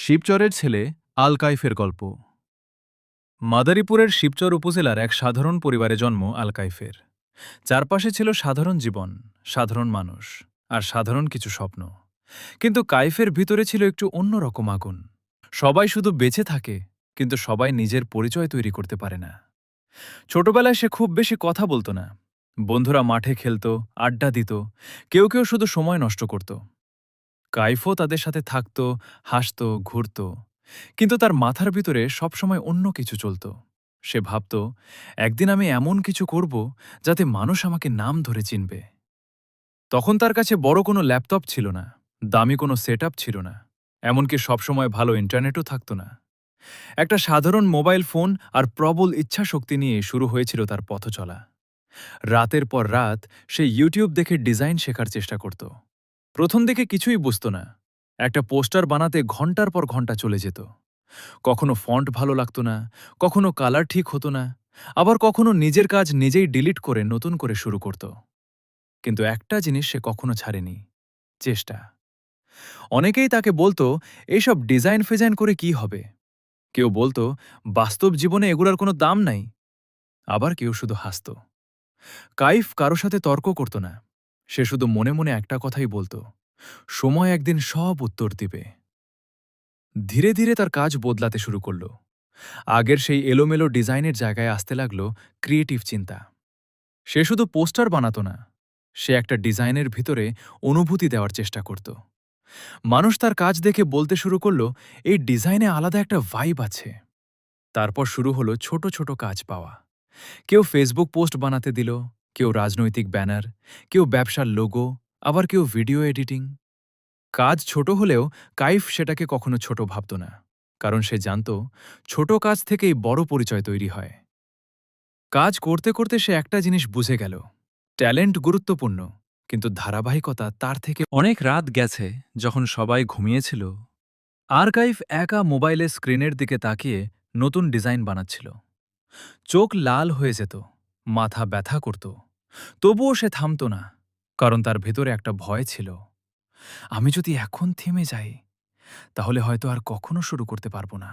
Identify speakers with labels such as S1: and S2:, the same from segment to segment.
S1: শিবচরের ছেলে আলকাইফের গল্প। মাদারীপুরের শিবচর উপজেলার এক সাধারণ পরিবারে জন্ম আলকাইফের। চারপাশে ছিল সাধারণ জীবন, সাধারণ মানুষ আর সাধারণ কিছু স্বপ্ন। কিন্তু কাইফের ভিতরে ছিল একটু অন্যরকম আগুন। সবাই শুধু বেঁচে থাকে, কিন্তু সবাই নিজের পরিচয় তৈরি করতে পারে না। ছোটবেলায় সে খুব বেশি কথা বলতো না। বন্ধুরা মাঠে খেলত, আড্ডা দিত, কেউ কেউ শুধু সময় নষ্ট করত। কাইফও তাদের সাথে থাকত, হাসত, ঘুরত। কিন্তু তার মাথার ভিতরে সবসময় অন্য কিছু চলত। সে ভাবত, একদিন আমি এমন কিছু করব যাতে মানুষ আমাকে নাম ধরে চিনবে। তখন তার কাছে বড় কোনো ল্যাপটপ ছিল না, দামি কোনো সেটআপ ছিল না, এমনকি সবসময় ভালো ইন্টারনেটও থাকত না। একটা সাধারণ মোবাইল ফোন আর প্রবল ইচ্ছাশক্তি নিয়ে শুরু হয়েছিল তার পথচলা। রাতের পর রাত সে ইউটিউব দেখে ডিজাইন শেখার চেষ্টা করত। প্রথম দিকে কিছুই বুঝত না। একটা পোস্টার বানাতে ঘন্টার পর ঘন্টা চলে যেত। কখনো ফন্ট ভালো লাগতো না, কখনো কালার ঠিক হতো না, আবার কখনো নিজের কাজ নিজেই ডিলিট করে নতুন করে শুরু করত। কিন্তু একটা জিনিস সে কখনো ছাড়েনি: চেষ্টা। অনেকেই তাকে বলতো, এইসব ডিজাইন ফিজাইন করে কি হবে। কেউ বলতো, বাস্তব জীবনে এগুলোর কোনো দাম নাই। আবার কেউ শুধু হাসত। কাইফ কারো সাথে তর্ক করত না। সে শুধু মনে মনে একটা কথাই বলতো, সময় একদিন সব উত্তর দিবে। ধীরে ধীরে তার কাজ বদলাতে শুরু করল। আগের সেই এলোমেলো ডিজাইনের জায়গায় আসতে লাগল ক্রিয়েটিভ চিন্তা। সে শুধু পোস্টার বানাতো না, সে একটা ডিজাইনের ভিতরে অনুভূতি দেওয়ার চেষ্টা করত। মানুষ তার কাজ দেখে বলতে শুরু করল, এই ডিজাইনে আলাদা একটা ভাইব আছে। তারপর শুরু হলো ছোট ছোট কাজ পাওয়া। কেউ ফেসবুক পোস্ট বানাতে দিল, কেউ রাজনৈতিক ব্যানার, কেউ ব্যবসার লোগো, আবার কেউ ভিডিও এডিটিং। কাজ ছোট হলেও কাইফ সেটাকে কখনো ছোট ভাবত না, কারণ সে জানত ছোট কাজ থেকেই বড় পরিচয় তৈরি হয়। কাজ করতে করতে সে একটা জিনিস বুঝে গেল, ট্যালেন্ট গুরুত্বপূর্ণ, কিন্তু ধারাবাহিকতা তার থেকে অনেক রাত গেছে যখন সবাই ঘুমিয়েছিল। আর্কাইভ একা মোবাইলে স্ক্রিনের দিকে তাকিয়ে নতুন ডিজাইন বানাচ্ছিল। চোখ লাল হয়ে যেত, মাথা ব্যথা করত, তবুও সে থামত না, কারণ তার ভেতরে একটা ভয় ছিল। আমি যদি এখন থেমে যাই, তাহলে হয়তো আর কখনো শুরু করতে পারবো না।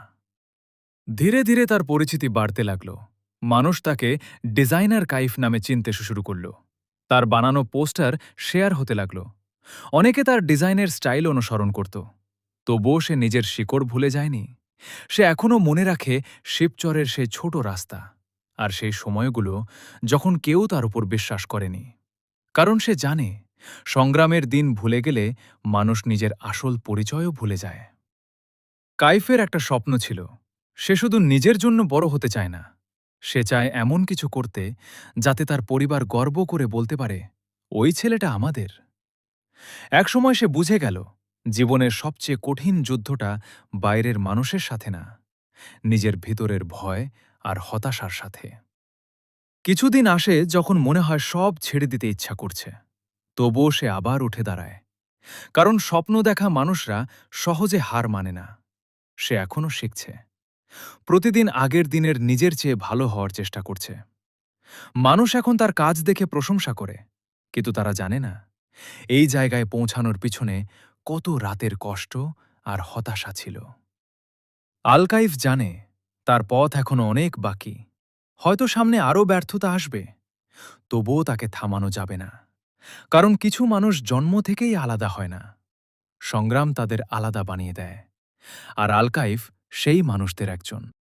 S1: ধীরে ধীরে তার পরিচিতি বাড়তে লাগল। মানুষ তাকে ডিজাইনার কাইফ নামে চিনতে শুরু করল। তার বানানো পোস্টার শেয়ার হতে লাগল। অনেকে তার ডিজাইনের স্টাইল অনুসরণ করত। তবুও সে নিজের শিকড় ভুলে যায়নি। সে এখনও মনে রাখে শিবচরের সেই ছোট রাস্তা আর সেই সময়গুলো যখন কেউ তার উপর বিশ্বাস করেনি। কারণ সে জানে, সংগ্রামের দিন ভুলে গেলে মানুষ নিজের আসল পরিচয়ও ভুলে যায়। কাইফের একটা স্বপ্ন ছিল। সে শুধু নিজের জন্য বড় হতে চায় না, সে চায় এমন কিছু করতে যাতে তার পরিবার গর্ব করে বলতে পারে, ওই ছেলেটা আমাদের। একসময় সে বুঝে গেল, জীবনের সবচেয়ে কঠিন যুদ্ধটা বাইরের মানুষের সাথে না, নিজের ভিতরের ভয় আর হতাশার সাথে। কিছুদিন আসে যখন মনে হয় সব ছেড়ে দিতে ইচ্ছা করছে। তবুও সে আবার উঠে দাঁড়ায়, কারণ স্বপ্ন দেখা মানুষরা সহজে হার মানে না। সে এখনও শিখছে, প্রতিদিন আগের দিনের নিজের চেয়ে ভালো হওয়ার চেষ্টা করছে। মানুষ এখন তার কাজ দেখে প্রশংসা করে, কিন্তু তারা জানে না এই জায়গায় পৌঁছানোর পিছনে কত রাতের কষ্ট আর হতাশা ছিল। আলকাইফ জানে তার পথ এখনো অনেক বাকি। হয়তো সামনে আরও ব্যর্থতা আসবে, তবুও তাকে থামানো যাবে না। কারণ কিছু মানুষ জন্ম থেকেই আলাদা হয় না, সংগ্রাম তাদের আলাদা বানিয়ে দেয়। আর আলকাইফ সেই মানুষদের একজন।